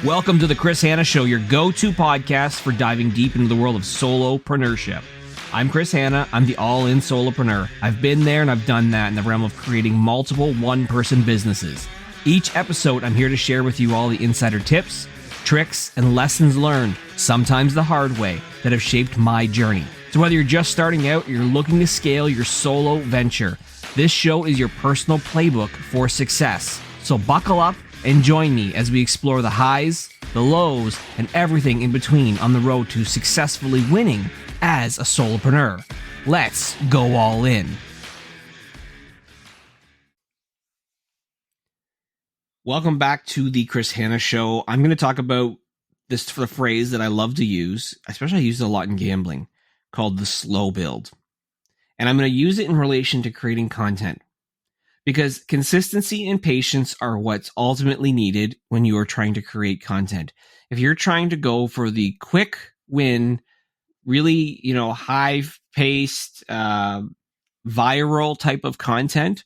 Welcome to the Chris Hanna Show, your go-to podcast for diving deep into the world of solopreneurship. I'm Chris Hanna. I'm the all-in solopreneur. I've been there and I've done that in the realm of creating multiple one-person businesses. Each episode, I'm here to share with you all the insider tips, tricks, and lessons learned, sometimes the hard way, that have shaped my journey. So whether you're just starting out or you're looking to scale your solo venture, this show is your personal playbook for success. So buckle up and join me as we explore the highs, the lows, and everything in between on the road to successfully winning as a solopreneur. Let's go all in. Welcome back to the Chris Hanna Show. I'm going to talk about the phrase that I love to use, especially I use it a lot in gambling, called the slow build. And I'm going to use it in relation to creating content. Because consistency and patience are what's ultimately needed when you are trying to create content. If you're trying to go for the quick win, really, high-paced, viral type of content,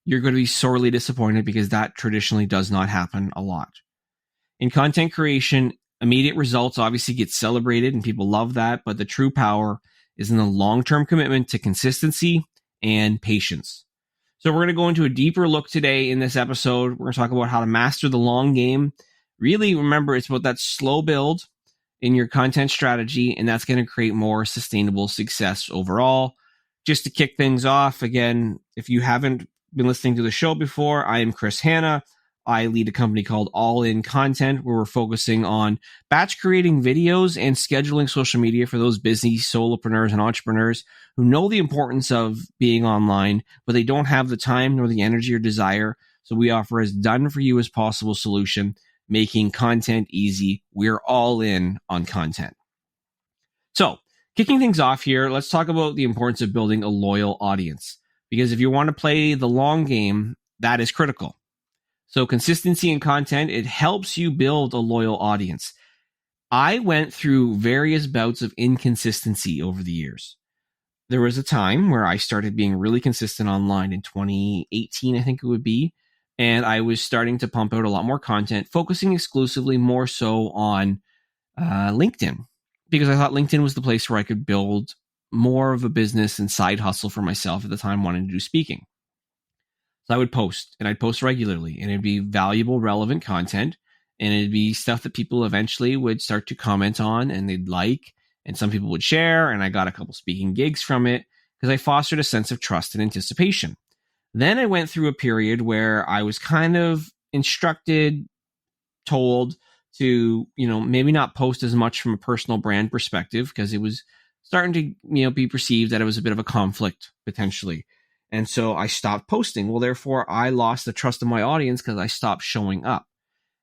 you're going to be sorely disappointed because that traditionally does not happen a lot. In content creation, immediate results obviously get celebrated and people love that, but the true power is in the long-term commitment to consistency and patience. So we're going to go into a deeper look today in this episode. We're going to talk about how to master the long game. Really, remember, it's about that slow build in your content strategy, and that's going to create more sustainable success overall. Just to kick things off, again, if you haven't been listening to the show before, I am Chris Hanna. I lead a company called All In Content, where we're focusing on batch creating videos and scheduling social media for those busy solopreneurs and entrepreneurs who know the importance of being online, but they don't have the time nor the energy or desire. So we offer as done for you as possible solution, making content easy. We're all in on content. So kicking things off here, let's talk about the importance of building a loyal audience, because if you want to play the long game, that is critical. So consistency in content, it helps you build a loyal audience. I went through various bouts of inconsistency over the years. There was a time where I started being really consistent online in 2018, I think it would be. And I was starting to pump out a lot more content, focusing exclusively more so on LinkedIn, because I thought LinkedIn was the place where I could build more of a business and side hustle for myself at the time, wanting to do speaking. So I would post, and I'd post regularly, and it'd be valuable, relevant content, and it'd be stuff that people eventually would start to comment on, and they'd like, and some people would share, and I got a couple speaking gigs from it, because I fostered a sense of trust and anticipation. Then I went through a period where I was kind of instructed, told to, maybe not post as much from a personal brand perspective, because it was starting to, be perceived that it was a bit of a conflict, potentially. And so I stopped posting. Well, therefore, I lost the trust of my audience because I stopped showing up.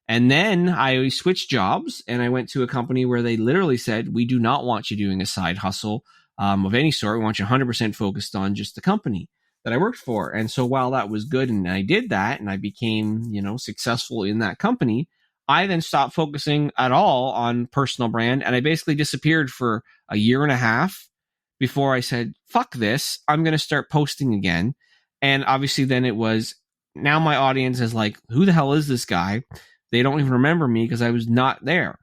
And then I switched jobs and I went to a company where they literally said, we do not want you doing a side hustle of any sort. We want you 100% focused on just the company that I worked for. And so while that was good and I did that and I became, successful in that company, I then stopped focusing at all on personal brand. And I basically disappeared for a year and a half before I said, fuck this, I'm going to start posting again. And obviously then it was, now my audience is like, who the hell is this guy? They don't even remember me because I was not there.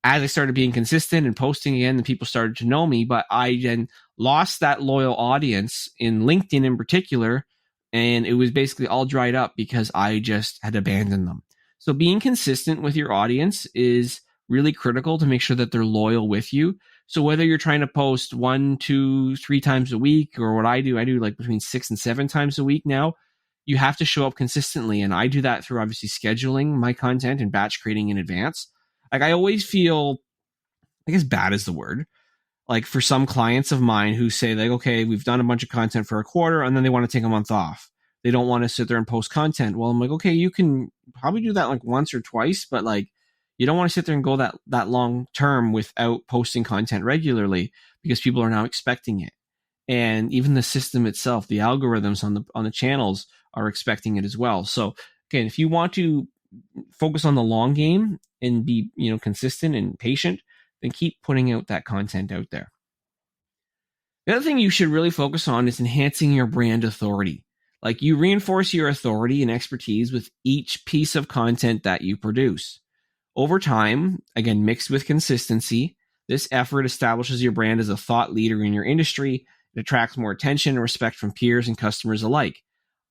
As I started being consistent and posting again, the people started to know me, but I then lost that loyal audience in LinkedIn in particular. And it was basically all dried up because I just had abandoned them. So being consistent with your audience is really critical to make sure that they're loyal with you. So whether you're trying to post 1, 2, 3 times a week, or what I do like between 6 and 7 times a week now, you have to show up consistently. And I do that through obviously scheduling my content and batch creating in advance. Like I always feel, I guess bad is the word, like for some clients of mine who say like, okay, we've done a bunch of content for a quarter and then they want to take a month off. They don't want to sit there and post content. Well, I'm like, okay, you can probably do that like once or twice, but like, you don't want to sit there and go that long term without posting content regularly because people are now expecting it. And even the system itself, the algorithms on the channels are expecting it as well. So again, if you want to focus on the long game and be, consistent and patient, then keep putting out that content out there. The other thing you should really focus on is enhancing your brand authority. Like you reinforce your authority and expertise with each piece of content that you produce. Over time, again, mixed with consistency, this effort establishes your brand as a thought leader in your industry. It attracts more attention and respect from peers and customers alike.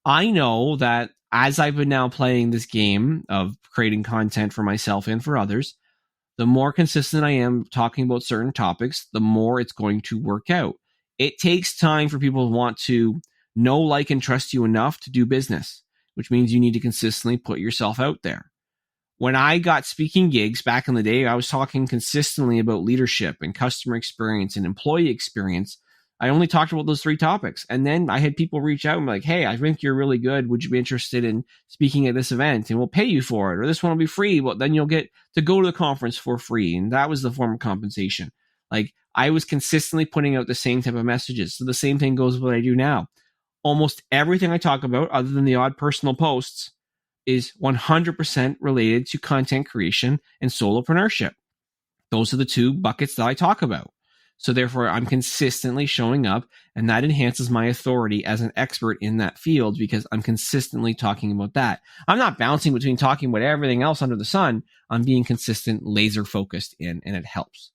I know that as I've been now playing this game of creating content for myself and for others, the more consistent I am talking about certain topics, the more it's going to work out. It takes time for people to want to know, like, and trust you enough to do business, which means you need to consistently put yourself out there. When I got speaking gigs back in the day, I was talking consistently about leadership and customer experience and employee experience. I only talked about those 3 topics. And then I had people reach out and be like, hey, I think you're really good. Would you be interested in speaking at this event? And we'll pay you for it. Or this one will be free, but then you'll get to go to the conference for free. And that was the form of compensation. Like, I was consistently putting out the same type of messages. So the same thing goes with what I do now. Almost everything I talk about, other than the odd personal posts, is 100% related to content creation and solopreneurship. Those are the 2 buckets that I talk about. So therefore, I'm consistently showing up, and that enhances my authority as an expert in that field because I'm consistently talking about that. I'm not bouncing between talking about everything else under the sun. I'm being consistent, laser focused in, and it helps.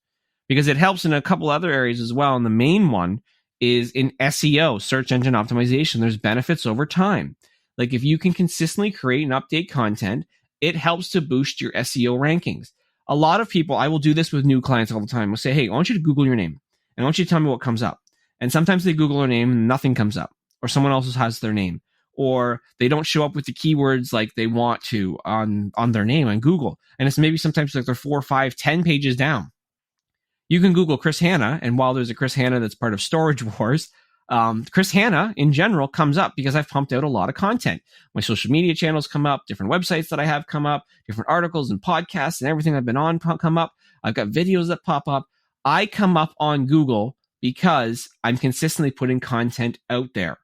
Because it helps in a couple other areas as well. And the main one is in SEO, search engine optimization. There's benefits over time. Like, if you can consistently create and update content, it helps to boost your SEO rankings. A lot of people, I will do this with new clients all the time. I'll say, hey, I want you to Google your name, and I want you to tell me what comes up. And sometimes they Google their name and nothing comes up, or someone else has their name, or they don't show up with the keywords like they want to on their name on Google. And it's maybe sometimes like they're 4, 5, 10 pages down. You can Google Chris Hanna, and while there's a Chris Hanna that's part of Storage Wars, Chris Hanna in general comes up because I've pumped out a lot of content. My social media channels come up, different websites that I have come up, different articles and podcasts and everything I've been on come up. I've got videos that pop up. I come up on Google because I'm consistently putting content out there.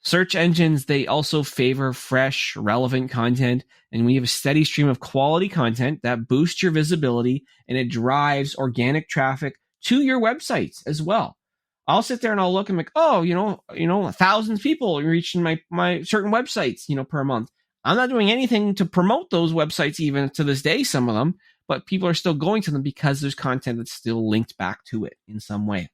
Search engines, they also favor fresh, relevant content, and we have a steady stream of quality content that boosts your visibility, and it drives organic traffic to your websites as well. I'll sit there and I'll look and like, oh, 1,000 people reaching my certain websites, per month. I'm not doing anything to promote those websites even to this day, some of them, but people are still going to them because there's content that's still linked back to it in some way.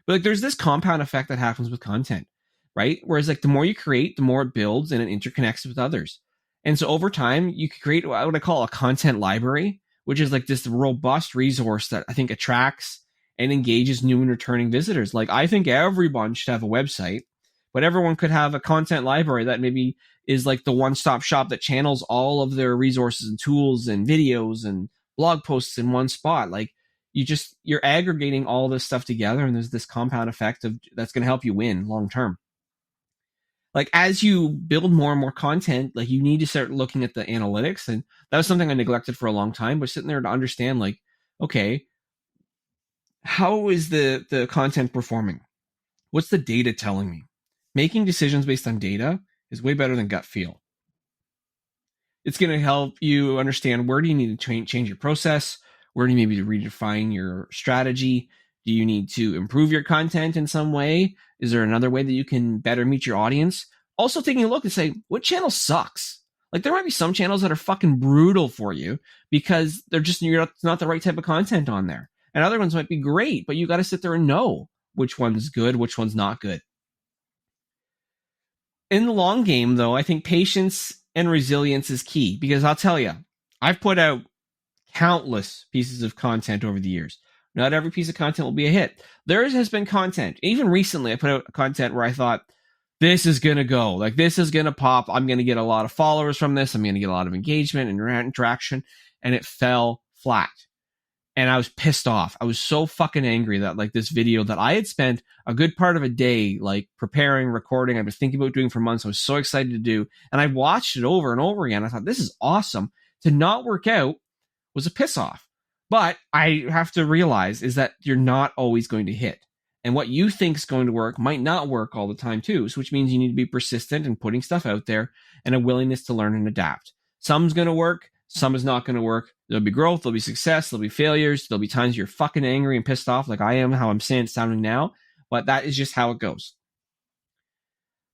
But like, there's this compound effect that happens with content, right? Whereas like the more you create, the more it builds and it interconnects with others. And so over time, you could create what I call a content library, which is like this robust resource that I think attracts and engages new and returning visitors. Like, I think everyone should have a website, but everyone could have a content library that maybe is like the one-stop shop that channels all of their resources and tools and videos and blog posts in one spot. Like, you're aggregating all this stuff together, and there's this compound effect that's going to help you win long term. Like, as you build more and more content, like, you need to start looking at the analytics, and that was something I neglected for a long time, but sitting there to understand, like, okay, how is the content performing? What's the data telling me? Making decisions based on data is way better than gut feel. It's going to help you understand, where do you need to change your process? Where do you maybe redefine your strategy? Do you need to improve your content in some way? Is there another way that you can better meet your audience? Also taking a look and say, what channel sucks? Like, there might be some channels that are fucking brutal for you because you're not the right type of content on there. And other ones might be great, but you got to sit there and know which one's good, which one's not good. In the long game, though, I think patience and resilience is key, because I'll tell you, I've put out countless pieces of content over the years. Not every piece of content will be a hit. There has been content, even recently, I put out content where I thought, this is going to go. Like, this is going to pop. I'm going to get a lot of followers from this. I'm going to get a lot of engagement and interaction. And it fell flat. And I was pissed off. I was so fucking angry that, like, this video that I had spent a good part of a day, like, preparing, recording, I was thinking about doing for months. I was so excited to do. And I watched it over and over again. I thought, this is awesome. To not work out was a piss off. But I have to realize is that you're not always going to hit. And what you think is going to work might not work all the time too. So which means you need to be persistent in putting stuff out there and a willingness to learn and adapt. Some's going to work. Some is not going to work. There'll be growth. There'll be success. There'll be failures. There'll be times you're fucking angry and pissed off like I am, how I'm sounding now. But that is just how it goes.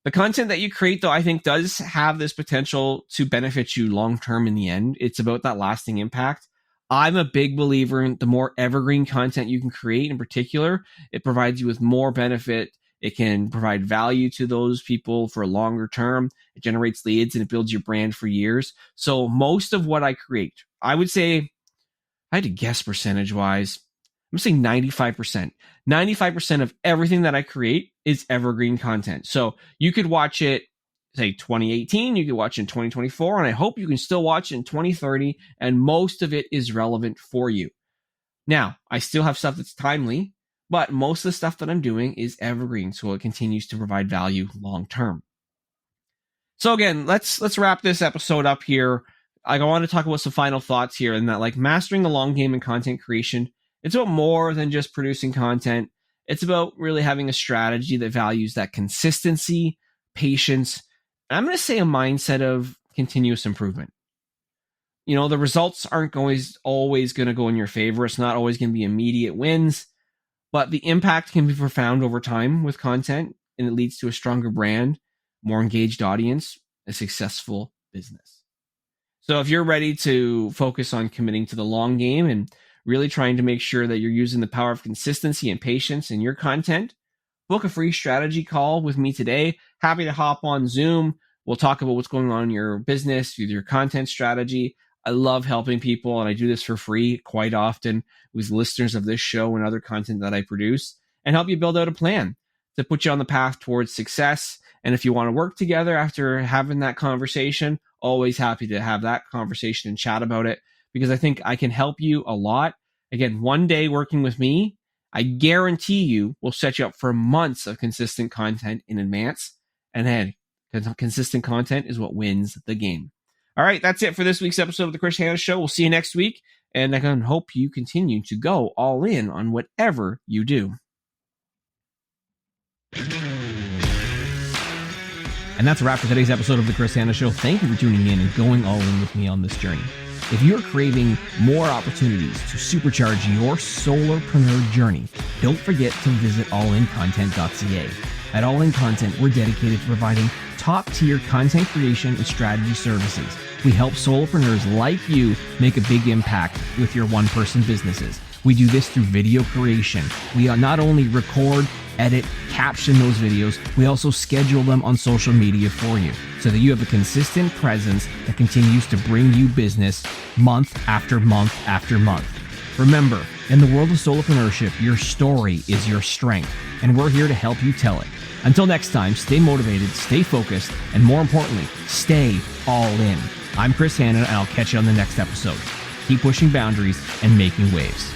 The content that you create, though, I think does have this potential to benefit you long term in the end. It's about that lasting impact. I'm a big believer in the more evergreen content you can create in particular, it provides you with more benefit. It can provide value to those people for a longer term. It generates leads and it builds your brand for years. So most of what I create, I would say, if I had to guess percentage wise, I'm saying 95%. 95% of everything that I create is evergreen content. So you could watch it, say 2018, you could watch it in 2024, and I hope you can still watch it in 2030, and most of it is relevant for you. Now, I still have stuff that's timely, but most of the stuff that I'm doing is evergreen, so it continues to provide value long term. So again, let's wrap this episode up here. I want to talk about some final thoughts here, and that like mastering the long game in content creation, it's about more than just producing content. It's about really having a strategy that values that consistency, patience, and I'm going to say a mindset of continuous improvement. You know, the results aren't always going to go in your favor. It's not always going to be immediate wins, but the impact can be profound over time with content, and it leads to a stronger brand, more engaged audience, a successful business. So if you're ready to focus on committing to the long game and really trying to make sure that you're using the power of consistency and patience in your content, book a free strategy call with me today. Happy to hop on Zoom. We'll talk about what's going on in your business, with your content strategy. I love helping people, and I do this for free quite often with listeners of this show and other content that I produce, and help you build out a plan to put you on the path towards success. And if you want to work together after having that conversation, always happy to have that conversation and chat about it, because I think I can help you a lot. Again, one day working with me, I guarantee you will set you up for months of consistent content in advance. And then consistent content is what wins the game. All right, that's it for this week's episode of the Chris Hanna Show. We'll see you next week. And I can hope you continue to go all in on whatever you do. And that's a wrap for today's episode of the Chris Hanna Show. Thank you for tuning in and going all in with me on this journey. If you're craving more opportunities to supercharge your solopreneur journey, don't forget to visit allincontent.ca. At All In Content, we're dedicated to providing top-tier content creation and strategy services. We help solopreneurs like you make a big impact with your one-person businesses. We do this through video creation. We not only record, edit, caption those videos, we also schedule them on social media for you so that you have a consistent presence that continues to bring you business month after month after month. Remember, in the world of solopreneurship, your story is your strength, and we're here to help you tell it. Until next time, stay motivated, stay focused, and more importantly, stay all in. I'm Chris Hanna, and I'll catch you on the next episode. Keep pushing boundaries and making waves.